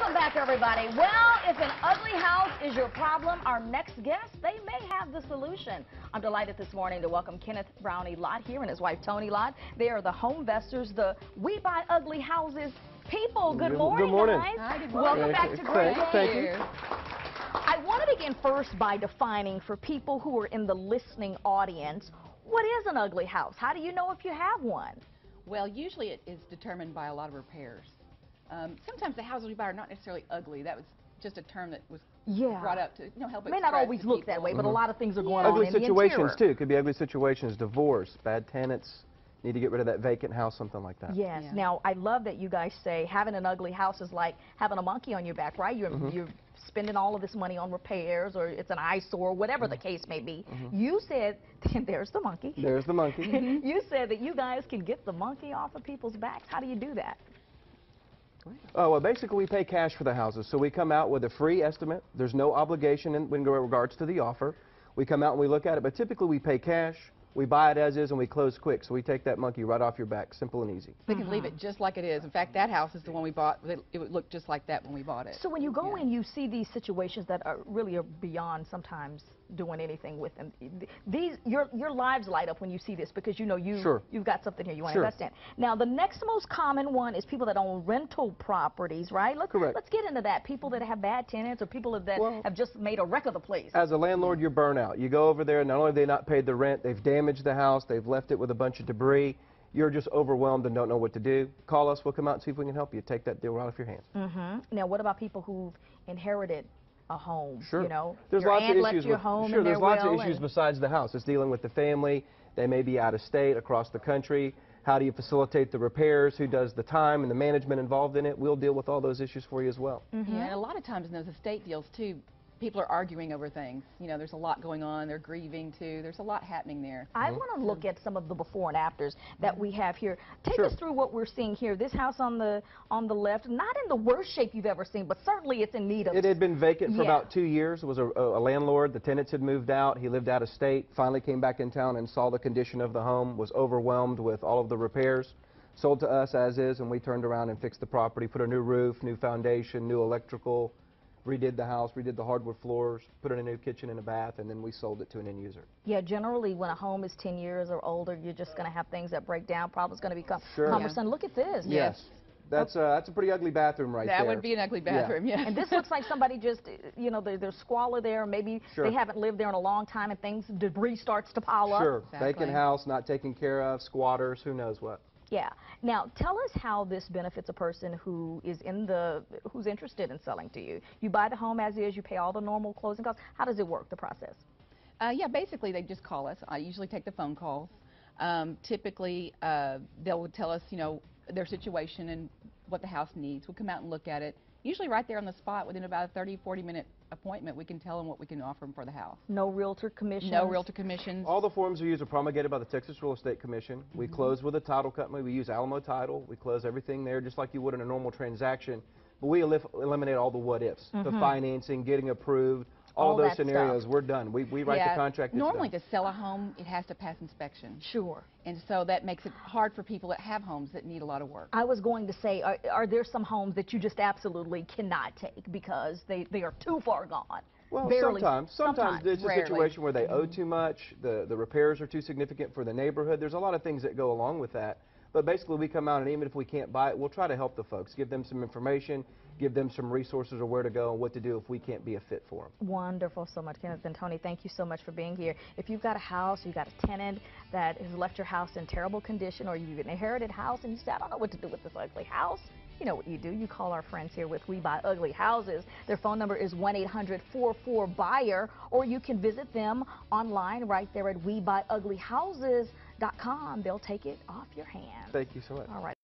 Welcome back, everybody. Well, if an ugly house is your problem, our next guest, they may have the solution. I'm delighted this morning to welcome Kenneth Brownie Lott here and his wife Toni Lott. They are the home investors, the We Buy Ugly Houses people. Good morning, good morning. guys. Hi, good morning. Welcome back to Great. Thank you. I want to begin first by defining for people who are in the listening audience, what is an ugly house? How do you know if you have one? Well, usually it is determined by a lot of repairs. Sometimes the houses we buy are not necessarily ugly. That was just a term that was brought up to help It may not always look that way, but a lot of things are going on Ugly in the situations, interior. too. Could be ugly situations, divorce, bad tenants, need to get rid of that vacant house, something like that. Yes. Yeah. Now, I love that you guys say having an ugly house is like having a monkey on your back, right? You're spending all of this money on repairs, or it's an eyesore, whatever the case may be. You said, there's the monkey. There's the monkey. You said that you guys can get the monkey off of people's backs. How do you do that? Oh, well, basically, we pay cash for the houses. So we come out with a free estimate. There's no obligation in regards to the offer. We come out and we look at it, but typically we pay cash. We buy it as is and we close quick, so we take that monkey right off your back, simple and easy. We can leave it just like it is. In fact, that house is the one we bought. It would look just like that when we bought it. So when you go in, you see these situations that are really beyond sometimes doing anything with them. Your lives light up when you see this because you know you've got something here you want to invest in. Now, the next most common one is people that own rental properties, right? Correct. Let's get into that. People that have bad tenants or people that have just made a wreck of the place. As a landlord, you're burnt out. You go over there, not only have they not paid the rent, they've damaged the house, they've left it with a bunch of debris. You're just overwhelmed and don't know what to do. Call us, we'll come out and see if we can help you. Take that deal right off your hands. Now, what about people who've inherited a home? Sure. You know, there's your lots aunt of left issues your with, home sure, in their there's lots of will issues besides the house. It's dealing with the family. They may be out of state, across the country. How do you facilitate the repairs? Who does the time and the management involved in it? We'll deal with all those issues for you as well. Yeah, and a lot of times in those estate deals, too, people are arguing over things. You know, there's a lot going on. They're grieving, too. There's a lot happening there. I want to look at some of the before and afters that we have here. Take us through what we're seeing here. This house on the left, not in the worst shape you've ever seen, but certainly it's in need of... It had been vacant for about 2 years. It was a landlord. The tenants had moved out. He lived out of state, finally came back in town and saw the condition of the home, was overwhelmed with all of the repairs. Sold to us as is, and we turned around and fixed the property, put a new roof, new foundation, new electrical, redid the house, redid the hardwood floors, put in a new kitchen and a bath, and then we sold it to an end user. Yeah, generally when a home is 10 years or older, you're just going to have things that break down, problems going to become cumbersome. Look at this. Yes. That's a pretty ugly bathroom right there. That would be an ugly bathroom, yeah. And this looks like somebody just, you know, there's squalor there. Maybe they haven't lived there in a long time and debris starts to pile up. Sure. Vacant house, not taken care of, squatters, who knows what. Yeah. Now, tell us how this benefits a person who is who's interested in selling to you. You buy the home as is, you pay all the normal closing costs. How does it work, the process? Yeah, basically they just call us. I usually take the phone calls. Typically, they'll tell us, you know, their situation and what the house needs. We'll come out and look at it. Usually right there on the spot, within about a 30, 40-minute appointment, we can tell them what we can offer them for the house. No realtor commissions? No realtor commissions. All the forms we use are promulgated by the Texas Real Estate Commission. We close with a title company. We use Alamo Title. We close everything there just like you would in a normal transaction. But we eliminate all the what-ifs, the financing, getting approved, all those scenarios. We're done. We write the contract. Normally to sell a home, it has to pass inspection. Sure. And so that makes it hard for people that have homes that need a lot of work. I was going to say, are there some homes that you just absolutely cannot take because they are too far gone? Well, Barely. sometimes there's a Rarely. situation where they owe too much, the repairs are too significant for the neighborhood. There's a lot of things that go along with that. But basically, we come out, and even if we can't buy it, we'll try to help the folks, give them some information, give them some resources of where to go and what to do if we can't be a fit for them. Wonderful so much, Kenneth and Toni. Thank you so much for being here. If you've got a house, you've got a tenant that has left your house in terrible condition, or you've an inherited house and you say, I don't know what to do with this ugly house, you know what you do. You call our friends here with We Buy Ugly Houses. Their phone number is 1-800-44-BUYER, or you can visit them online right there at WeBuyUglyHouses.com. They'll take it off your hands. Thank you so much. All right.